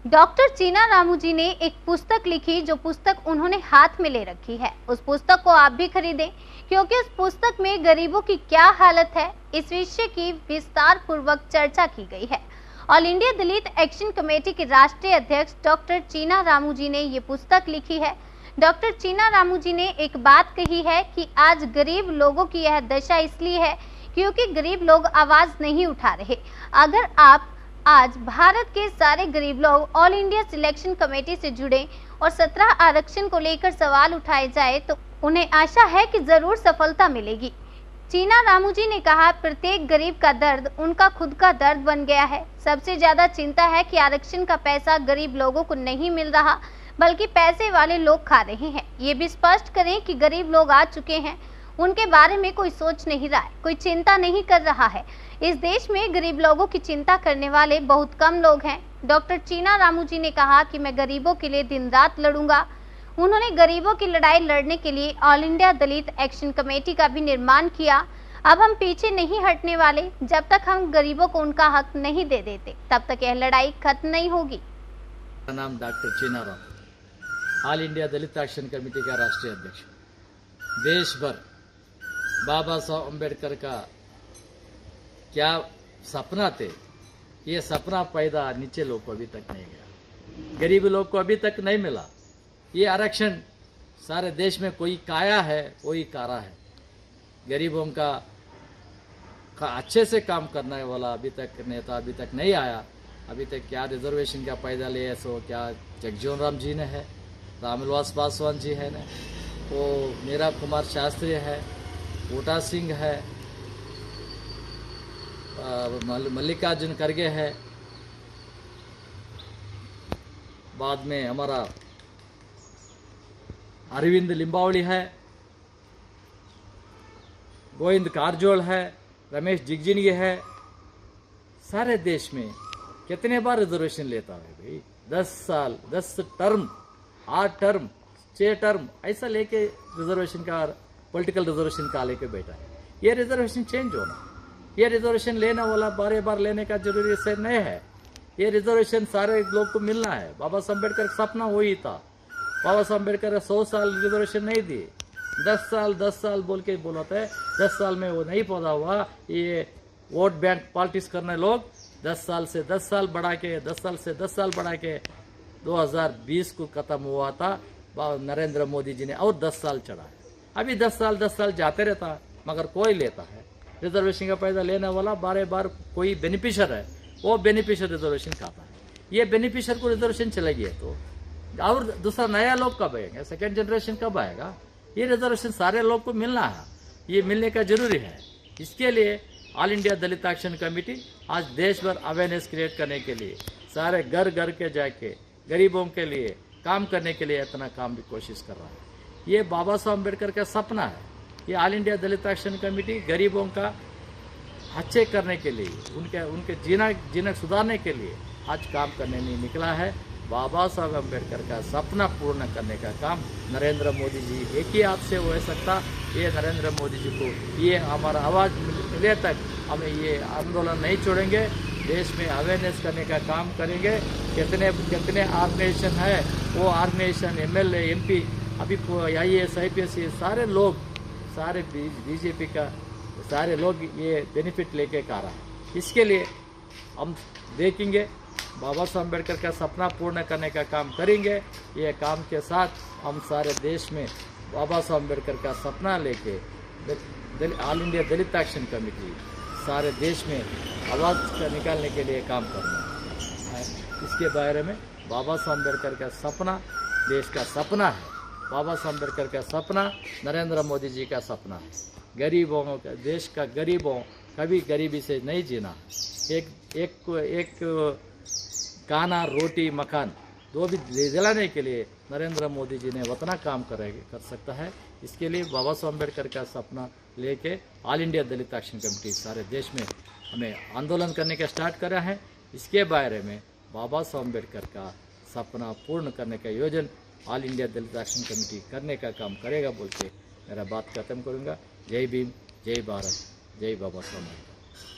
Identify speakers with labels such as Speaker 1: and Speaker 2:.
Speaker 1: Doctor चीना रामू जी ने एक पुस्तक लिखी, जो पुस्तक उन्होंने हाथ में ले रखी है। उस पुस्तक को आप भी खरीदें, क्योंकि उस पुस्तक में गरीबों की क्या हालत है, इस विषय की विस्तार पूर्वक चर्चा की गई है। ऑल इंडिया दलित एक्शन कमेटी के राष्ट्रीय अध्यक्ष डॉक्टर चीना रामू जी ने ये पुस्तक लिखी है। डॉक्टर चीना रामू जी ने एक बात कही है कि आज गरीब लोगों की यह दशा इसलिए है क्योंकि गरीब लोग आवाज नहीं उठा रहे। अगर आप आज भारत के सारे गरीब लोग ऑल इंडिया सिलेक्शन कमेटी से जुड़े और 17 आरक्षण को लेकर सवाल उठाए जाए तो उन्हें आशा है कि जरूर सफलता मिलेगी। चीना रामू जी ने कहा, प्रत्येक गरीब का दर्द उनका खुद का दर्द बन गया है। सबसे ज्यादा चिंता है कि आरक्षण का पैसा गरीब लोगों को नहीं मिल रहा, बल्कि पैसे वाले लोग खा रहे हैं। ये भी स्पष्ट करें कि गरीब लोग आ चुके हैं, उनके बारे में कोई सोच नहीं रहा है, कोई चिंता नहीं कर रहा है। इस देश में गरीब लोगों की चिंता करने वाले बहुत कम लोग हैं। डॉक्टर चीना रामू जी ने कहा कि मैं गरीबों के लिए दिन रात लड़ूंगा। उन्होंने गरीबों की लड़ाई लड़ने के लिए ऑल इंडिया दलित एक्शन कमेटी का भी निर्माण किया। अब हम पीछे नहीं हटने वाले। जब तक हम गरीबों को उनका हक नहीं दे देते, तब तक यह लड़ाई खत्म नहीं होगी।
Speaker 2: मेरा नाम डॉक्टर चीना रामू, ऑल इंडिया दलित एक्शन कमेटी का राष्ट्रीय अध्यक्ष। देश भर बाबा साहब अम्बेडकर का क्या सपना थे, ये सपना पैदा नीचे लोग को अभी तक नहीं गया, गरीब लोग को अभी तक नहीं मिला। ये आरक्षण सारे देश में कोई काया है, कोई कारा है। गरीबों का अच्छे से काम करने वाला अभी तक नेता अभी तक नहीं आया। अभी तक क्या रिजर्वेशन का पैदा लिया सो क्या जगजीवन राम जी ने है, रामविलास पासवान जी है, वो मीरा कुमार शास्त्री है, बूटा सिंह है, मल्लिकार्जुन खड़गे है, बाद में हमारा अरविंद लिंबावली है, गोविंद कारजोल है, रमेश जिगजिनगी है। सारे देश में कितने बार रिजर्वेशन लेता है भाई? 10 साल, 10 टर्म, 8 टर्म, 6 टर्म ऐसा लेके रिजर्वेशन का, पॉलिटिकल रिजर्वेशन का लेके बैठा है। ये रिजर्वेशन चेंज होना, ये रिजर्वेशन लेने वाला बार बार लेने का जरूरी से नहीं है। ये रिजर्वेशन सारे लोग को मिलना है। बाबा साहब अम्बेडकर का सपना वही था। बाबा साहब अम्बेडकर ने 100 साल रिजर्वेशन नहीं दिए, 10 साल बोल के बोला था। 10 साल में वो नहीं पौधा हुआ। ये वोट बैंक पॉलिटिक्स करने लोग 10 साल से 10 साल बढ़ा के 10 साल से 10 साल बढ़ा के 2020 को खत्म हुआ था। नरेंद्र मोदी जी ने और 10 साल चढ़ा है। अभी 10 साल जाते रहता है, मगर कोई लेता है रिजर्वेशन का पैसा लेने वाला बार बार कोई बेनिफिशियर है, वो बेनिफिशियर रिजर्वेशन खाता है। ये बेनिफिशियर को रिजर्वेशन चलेगी तो और दूसरा नया लोग कब आएंगे, सेकेंड जनरेशन कब आएगा? ये रिजर्वेशन सारे लोग को मिलना है, ये मिलने का जरूरी है। इसके लिए ऑल इंडिया दलित एक्शन कमेटी आज देश भर अवेयरनेस क्रिएट करने के लिए सारे घर घर के जाके गरीबों के लिए काम करने के लिए इतना काम भी कोशिश कर रहा है। ये बाबा साहब अम्बेडकर का सपना है। ये ऑल इंडिया दलित एक्शन कमेटी गरीबों का अच्छे करने के लिए, उनके जीना सुधारने के लिए आज काम करने में निकला है। बाबा साहब अम्बेडकर का सपना पूर्ण करने का काम नरेंद्र मोदी जी एक ही हाथ से हो सकता। ये नरेंद्र मोदी जी को ये हमारा आवाज़ मिले तक हमें ये आंदोलन नहीं छोड़ेंगे। देश में अवेयरनेस करने का काम करेंगे। कितने ऑर्गेनाइजेशन है, वो ऑर्गेनाइजेशन MLA MP अभी IAS IPS सारे लोग, सारे बीजेपी का सारे लोग ये बेनिफिट लेके आ रहा है। इसके लिए हम देखेंगे, बाबा साहब अम्बेडकर का सपना पूर्ण करने का काम करेंगे। ये काम के साथ हम सारे देश में बाबा साहब अम्बेडकर का सपना लेके ऑल इंडिया दलित एक्शन कमेटी सारे देश में आवाज़ निकालने के लिए काम करना है। इसके बारे में बाबा साहब अम्बेडकर का सपना देश का सपना है। बाबा साहब अम्बेडकर का सपना नरेंद्र मोदी जी का सपना है। गरीबों का, देश का गरीबों कभी गरीबी से नहीं जीना। एक खाना, रोटी, मकान दो भी दिलाने के लिए नरेंद्र मोदी जी ने उतना काम कर सकता है। इसके लिए बाबा साहब अम्बेडकर का सपना लेके ऑल इंडिया दलित एक्शन कमेटी सारे देश में हमें आंदोलन करने का स्टार्ट कर रहा है। इसके बारे में बाबा साहब अम्बेडकर का सपना पूर्ण करने का योजना ऑल इंडिया दलित एक्शन कमेटी करने का काम करेगा बोल के मेरा बात खत्म करूँगा। जय भीम, जय भारत, जय बाबा साहब अम्बेडकर।